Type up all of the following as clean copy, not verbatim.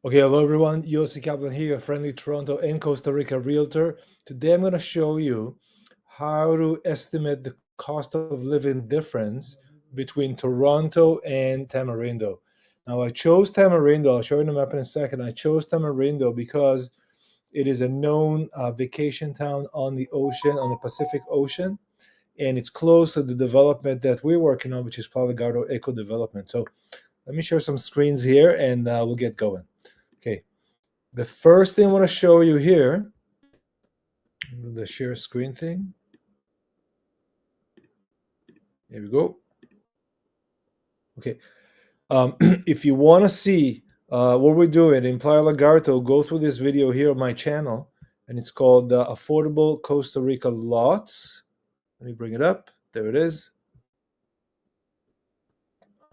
Okay, hello everyone. Yossi Kaplan here, your friendly Toronto and Costa Rica realtor. Today I'm going to show you how to estimate the cost of living difference between Toronto and Tamarindo. Now, I chose Tamarindo. I'll show you the map in a second. I chose Tamarindo because it is a known vacation town on the ocean, on the Pacific Ocean, and it's close to the development that we're working on, which is Polygardo Eco Development. So let me share some screens here and we'll get going. Okay. The first thing I want to show you here, the share screen thing. There we go. Okay. If you want to see what we're doing in Playa Lagarto, go through this video here on my channel, and it's called Affordable Costa Rica Lots. Let me bring it up. There it is.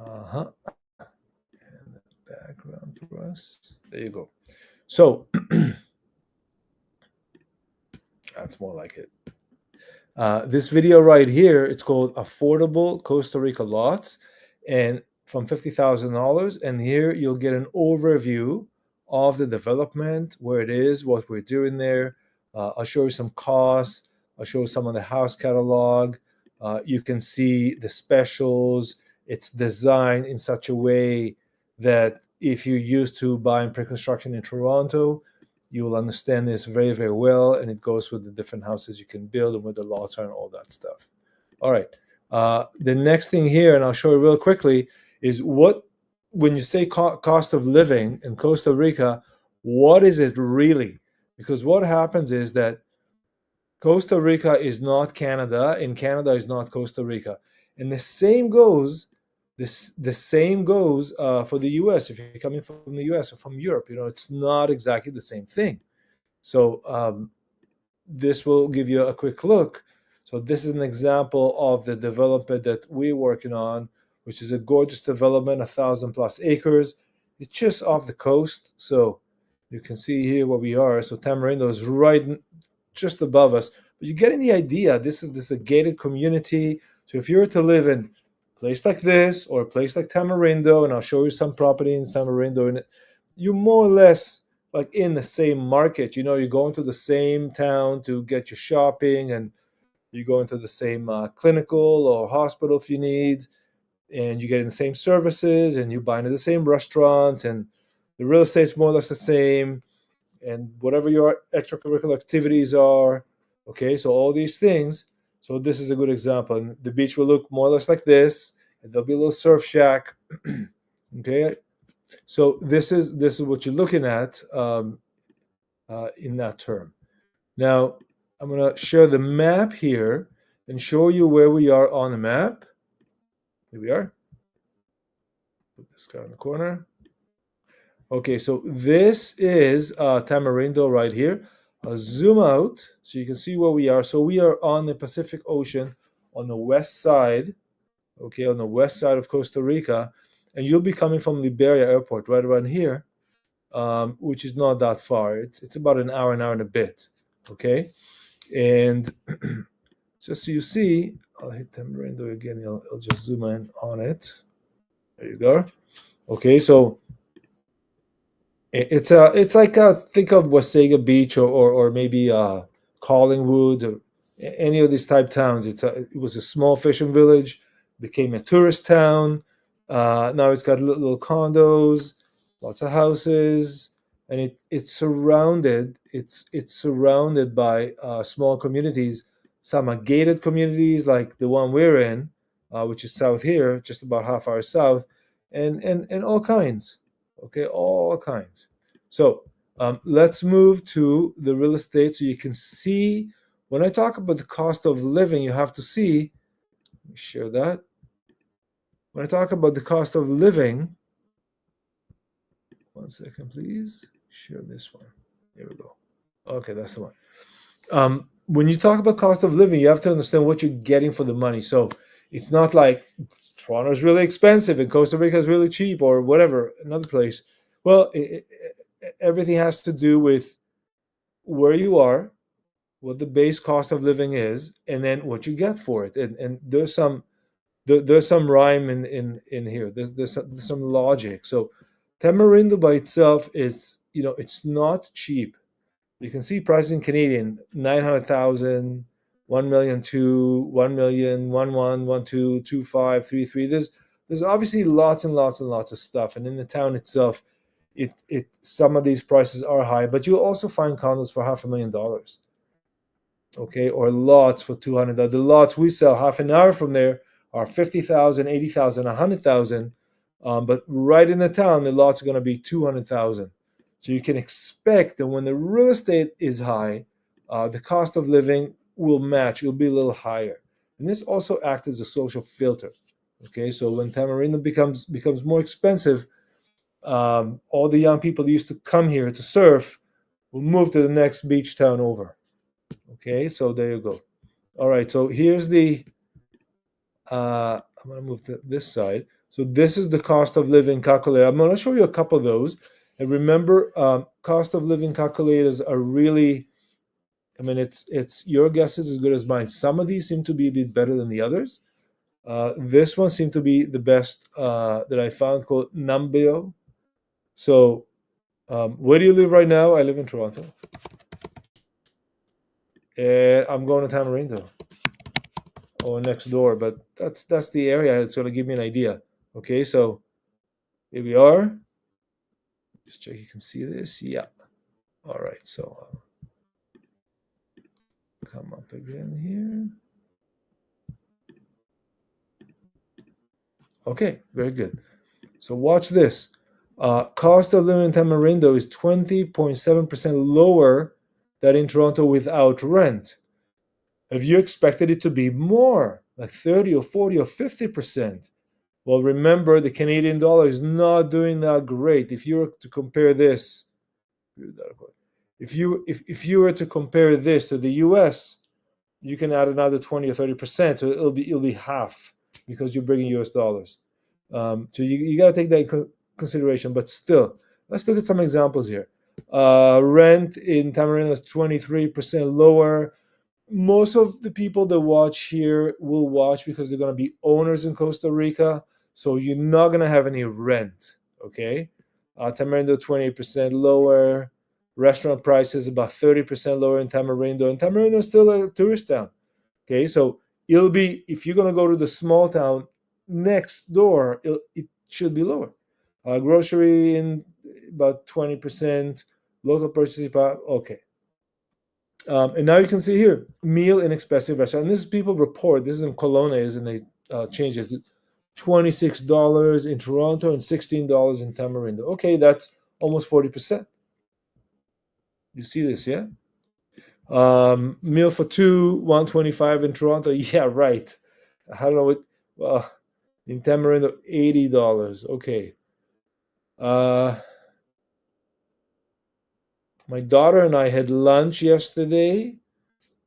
And the background for us. There you go. So that's more like it. This video right here, it's called Affordable Costa Rica Lots, and from $50,000. And here you'll get an overview of the development, where it is, what we're doing there. I'll show you some costs. I'll show you some of the house catalog. You can see the specials. It's designed in such a way that if you're used to buying pre-construction in Toronto, you will understand this very, very well, and it goes with the different houses you can build and with the lots are and all that stuff. All right. The next thing here, and I'll show you real quickly, is when you say cost of living in Costa Rica, what is it really? Because what happens is that Costa Rica is not Canada, and Canada is not Costa Rica, and the same goes. The same goes for the U.S. If you're coming from the U.S. or from Europe, it's not exactly the same thing. So this will give you a quick look. So this is an example of the development that we're working on, which is a gorgeous development, 1,000 plus acres. It's just off the coast, so you can see here where we are. So Tamarindo is right just above us, but you're getting the idea. This is a gated community. So if you were to live in a place like this or a place like Tamarindo, and I'll show you some property in Tamarindo, and you're more or less like in the same market. You're going to the same town to get your shopping, and you go into the same clinical or hospital if you need, and you're getting the same services, and you buy into the same restaurant, and the real estate's more or less the same, and whatever your extracurricular activities are. Okay, so all these things. So this is a good example. And the beach will look more or less like this, and there'll be a little surf shack. Okay, so this is what you're looking at in that term. Now I'm going to share the map here and show you where we are on the map. Here we are. Put this guy in the corner. Okay, so this is Tamarindo right here. I'll zoom out so you can see where we are. So we are on the Pacific Ocean on the west side, okay, on the west side of Costa Rica, and you'll be coming from Liberia Airport right around here, which is not that far. It's about an hour and a bit, okay? And just so you see, I'll hit Tamarindo again. I'll just zoom in on it. There you go. Okay, so it's like think of Wasaga Beach or maybe Collingwood or any of these type towns. It was a small fishing village, became a tourist town. Now it's got little condos, lots of houses, and it's surrounded. It's surrounded by small communities. Some are gated communities like the one we're in, which is south here, just about half hour south, and all kinds. Okay, all kinds. So let's move to the real estate so you can see. When I talk about the cost of living, you have to see. Let me share that. When I talk about the cost of living, one second, please. Share this one. There we go. Okay, that's the one. When you talk about cost of living, you have to understand what you're getting for the money. So it's not like Toronto is really expensive and Costa Rica is really cheap or whatever, another place. Well, everything has to do with where you are, what the base cost of living is, and then what you get for it. And there's some rhyme in here. There's some logic. So Tamarindo by itself is, it's not cheap. You can see prices in Canadian 900,000, 1,000,000, 2, 1,000,000, 1,1, 1,2, 2,5, 3,3. There's obviously lots and lots and lots of stuff, and in the town itself, it some of these prices are high, but you'll also find condos for $500,000, okay, or lots for 200. The lots we sell half an hour from there are 50,000, 80,000, 100,000, but right in the town, the lots are going to be 200,000. So you can expect that when the real estate is high, the cost of living will match. It'll be a little higher, and this also acts as a social filter. Okay, so when Tamarindo becomes more expensive, all the young people that used to come here to surf will move to the next beach town over. Okay, so there you go. All right, so here's the. I'm gonna move to this side. So this is the cost of living calculator. I'm gonna show you a couple of those. And remember, cost of living calculators are really. I mean, it's your guess is as good as mine. Some of these seem to be a bit better than the others. This one seemed to be the best that I found, called Numbeo. So, where do you live right now? I live in Toronto, and I'm going to Tamarindo or next door. But that's the area. It's going to give me an idea. Okay, so here we are. Just check you can see this. Yeah. All right. So come up again here. Okay, very good. So watch this. Cost of living in Tamarindo is 20.7% lower than in Toronto without rent. If you expected it to be more, like 30 or 40 or 50%, well, remember the Canadian dollar is not doing that great. If you were to compare this, if you were to compare this to the US, you can add another 20 or 30%, so it'll be half because you're bringing US dollars. So you got to take that in consideration. But still, let's look at some examples here. Rent in Tamarindo is 23% lower. Most of the people that watch here will watch because they're going to be owners in Costa Rica, so you're not going to have any rent. Okay, Tamarindo 28% lower. Restaurant prices about 30% lower in Tamarindo, and Tamarindo is still a tourist town. Okay, so it'll be, if you're going to go to the small town next door, it should be lower. Grocery in about 20%, local purchasing power. Okay. And now you can see here, meal inexpensive restaurant. And this is people report. This is in Colones, and they change it to $26 in Toronto and $16 in Tamarindo. Okay, that's almost 40%. You see this, yeah? Meal for two, $125 in Toronto. Yeah, right. I don't know what. Well, in Tamarindo, $80. Okay. My daughter and I had lunch yesterday.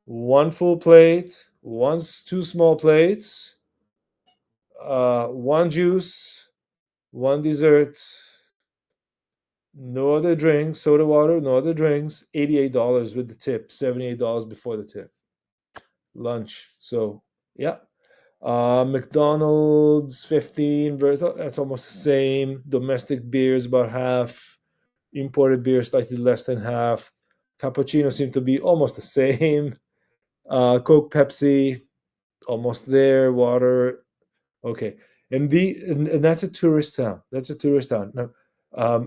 One full plate, two small plates, one juice, one dessert, no other drinks, soda water, no other drinks. $88 with the tip, $78 before the tip. Lunch. So yeah. McDonald's 15, that's almost the same. Domestic beers about half. Imported beer slightly less than half. Cappuccino seem to be almost the same. Coke, Pepsi, almost there. Water, okay. And that's a tourist town. That's a tourist town. Now,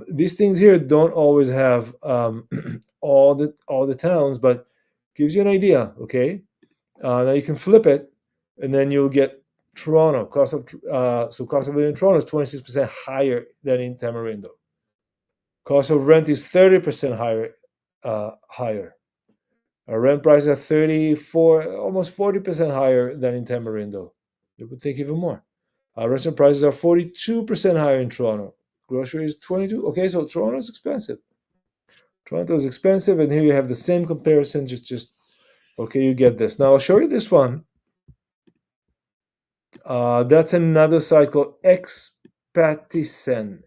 these things here don't always have all the towns, but gives you an idea. Okay. Now you can flip it, and then you'll get Toronto. Cost of living in Toronto is 26% higher than in Tamarindo. Cost of rent is 30% higher. Our rent prices are 34, almost 40% higher than in Tamarindo. You would think even more. Our restaurant prices are 42% higher in Toronto. Grocery is 22. Okay, so Toronto is expensive. Toronto is expensive, and here you have the same comparison. Just okay, you get this. Now I'll show you this one. That's another site called Expatison.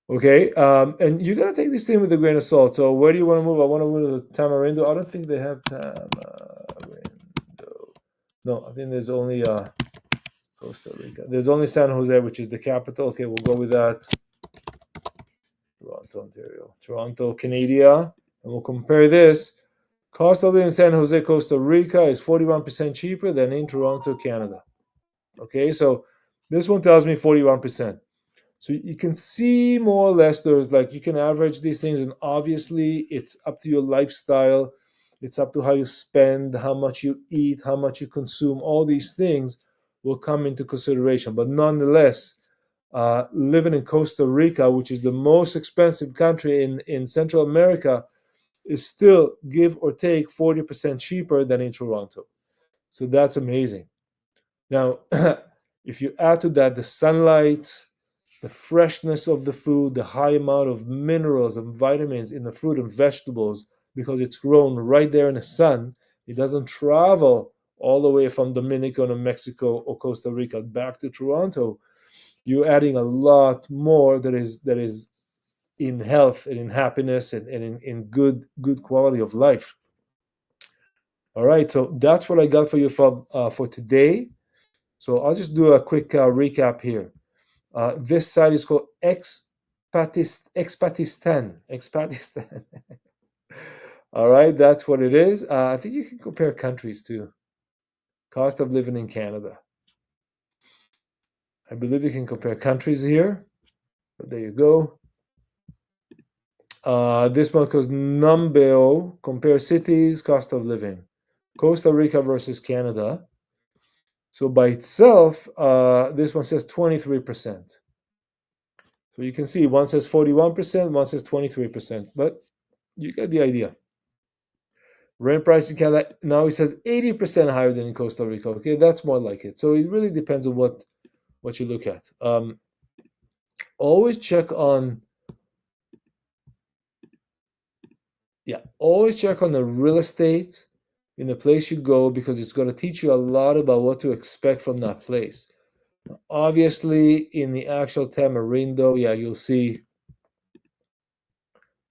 Okay, and you gotta take this thing with a grain of salt. So where do you want to move? I want to move to Tamarindo. I don't think they have Tamarindo. No, I think there's only Costa Rica. There's only San Jose, which is the capital. Okay, we'll go with that. Toronto, Ontario. Toronto, Canada. And we'll compare this. Cost of living in San Jose, Costa Rica is 41% cheaper than in Toronto, Canada. Okay, so this one tells me 41%. So you can see more or less there's like you can average these things, and obviously it's up to your lifestyle. It's up to how you spend, how much you eat, how much you consume. All these things will come into consideration. But nonetheless, living in Costa Rica, which is the most expensive country in Central America, is still give or take 40% cheaper than in Toronto. So that's amazing. Now, if you add to that the sunlight, the freshness of the food, the high amount of minerals and vitamins in the fruit and vegetables, because it's grown right there in the sun, it doesn't travel all the way from Dominican or Mexico or Costa Rica back to Toronto. You're adding a lot more that is in health and in happiness and in good quality of life. All right, so that's what I got for you for today. So I'll just do a quick recap here. This site is called Expatistan. Expatistan. All right, that's what it is. I think you can compare countries too. Cost of living in Canada. I believe you can compare countries here. But there you go. This one goes Numbeo, compare cities, cost of living. Costa Rica versus Canada. So by itself, this one says 23%. So you can see one says 41%, one says 23%, but you get the idea. Rent price in Canada, now it says 80% higher than in Costa Rica. Okay, that's more like it. So it really depends on what you look at. Always check on always check on the real estate in the place you go, because it's going to teach you a lot about what to expect from that place. Obviously, in the actual Tamarindo, you'll see.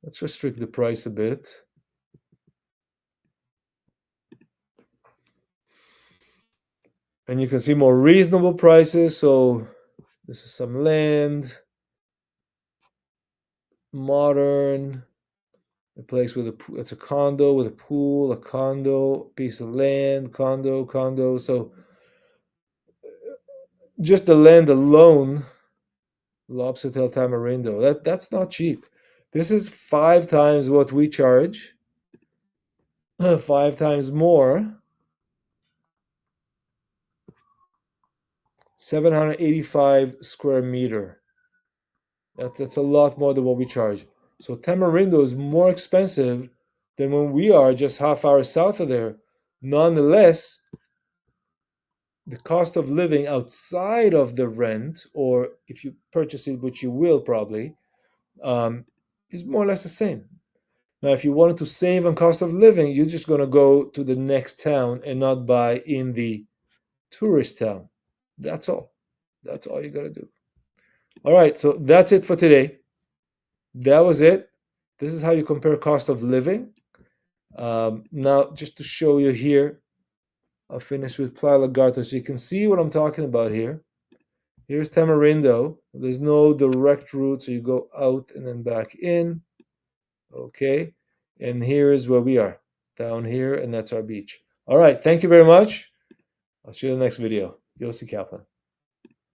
Let's restrict the price a bit. And you can see more reasonable prices. So this is some land, modern, a place with it's a condo with a pool, a condo, piece of land, condo. So just the land alone, Lobs Hotel Tamarindo, that's not cheap. This is 5 times what we charge, 5 times more. 785 square meter. That's a lot more than what we charge. So Tamarindo is more expensive than when we are just half hour south of there. Nonetheless, the cost of living outside of the rent, or if you purchase it, which you will probably, is more or less the same. Now, if you wanted to save on cost of living, you're just going to go to the next town and not buy in the tourist town. That's all. That's all you got to do. All right, so that's it for today. That was it. This is how you compare cost of living. Now, just to show you here, I'll finish with Playa Lagarto so you can see what I'm talking about here. Here's Tamarindo. There's no direct route, so you go out and then back in. Okay, and here is where we are, down here, and that's our beach. All right, thank you very much. I'll see you in the next video. Yossi Kaplan.